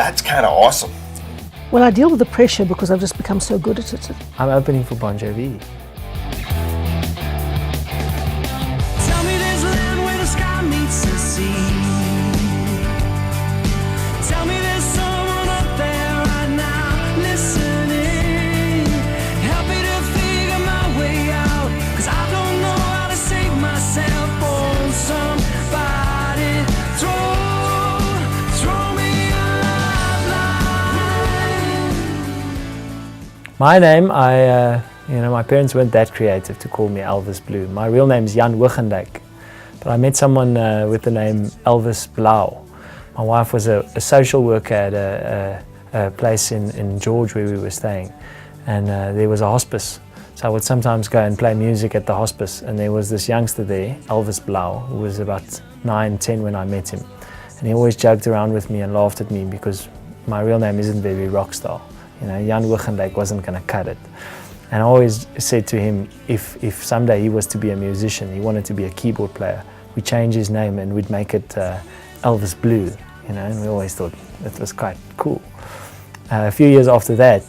That's kind of awesome. Well, I deal with the pressure because I've just become so good at it. I'm opening for Bon Jovi. Tell me there's land where the sky meets the sea. Tell me there's someone up there right now listening. Help me to figure my way out, 'cause I don't know how to save myself. Oh, somebody throw me a lifeline. My name, my parents weren't that creative to call me Elvis Blue. My real name is Jan Wichendijk, but I met someone with the name Elvis Blau. My wife was a social worker at a place in George where we were staying, and there was a hospice. So I would sometimes go and play music at the hospice, and there was this youngster there, Elvis Blau, who was about 9, 10 when I met him. And he always joked around with me and laughed at me because my real name isn't very rock star. Jan Wichendijk wasn't going to cut it. And I always said to him, if someday he was to be a musician, he wanted to be a keyboard player, we'd change his name and we'd make it Elvis Blue, and we always thought that was quite cool. A few years after that,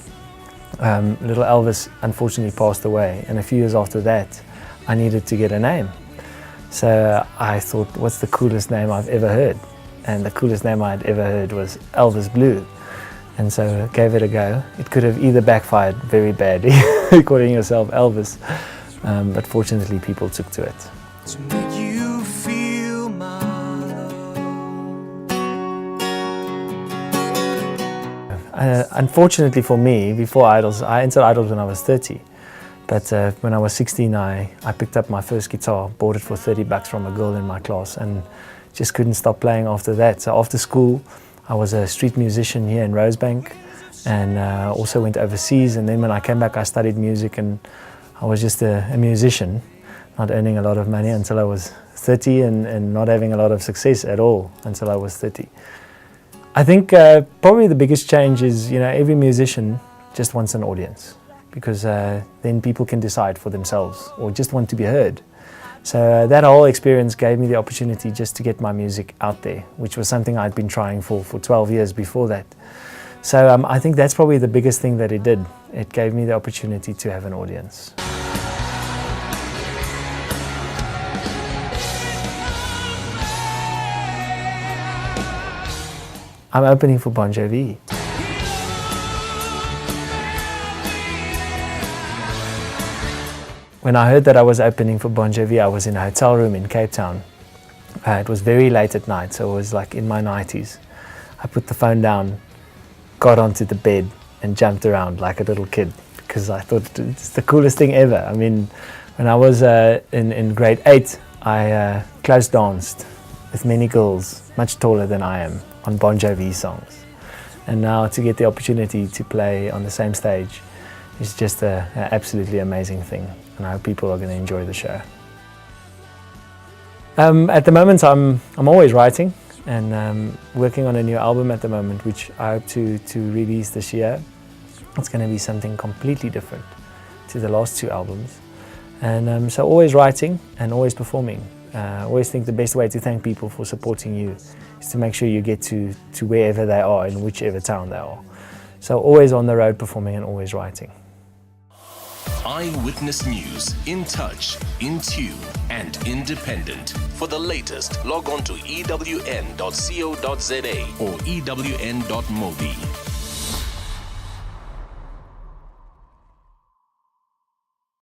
little Elvis unfortunately passed away, and a few years after that, I needed to get a name. So I thought, what's the coolest name I've ever heard? And the coolest name I'd ever heard was Elvis Blue. And so I gave it a go. It could have either backfired very badly, calling yourself Elvis, but fortunately people took to it. To make you feel my love. Unfortunately for me, before Idols, I entered Idols when I was 30. But when I was 16, I picked up my first guitar, bought it for $30 from a girl in my class, and just couldn't stop playing after that. So after school, I was a street musician here in Rosebank, and also went overseas. And then when I came back, I studied music, and I was just a musician, not earning a lot of money until I was 30, and not having a lot of success at all until I was 30. I think probably the biggest change is, every musician just wants an audience, because then people can decide for themselves or just want to be heard. So that whole experience gave me the opportunity just to get my music out there, which was something I'd been trying for 12 years before that. So I think that's probably the biggest thing that it did. It gave me the opportunity to have an audience. I'm opening for Bon Jovi. When I heard that I was opening for Bon Jovi, I was in a hotel room in Cape Town. It was very late at night, so it was like in my 90s. I put the phone down, got onto the bed, and jumped around like a little kid, because I thought it's the coolest thing ever. I mean, when I was in grade 8, I close danced with many girls much taller than I am on Bon Jovi songs. And now to get the opportunity to play on the same stage is just an absolutely amazing thing. And I hope people are going to enjoy the show. At the moment, I'm always writing, and working on a new album at the moment, which I hope to release this year. It's going to be something completely different to the last 2 albums. And so always writing and always performing. I always think the best way to thank people for supporting you is to make sure you get to wherever they are, in whichever town they are. So always on the road performing and always writing. EyeWitness News, in touch, in tune, and independent. For the latest, log on to ewn.co.za or ewn.mobi.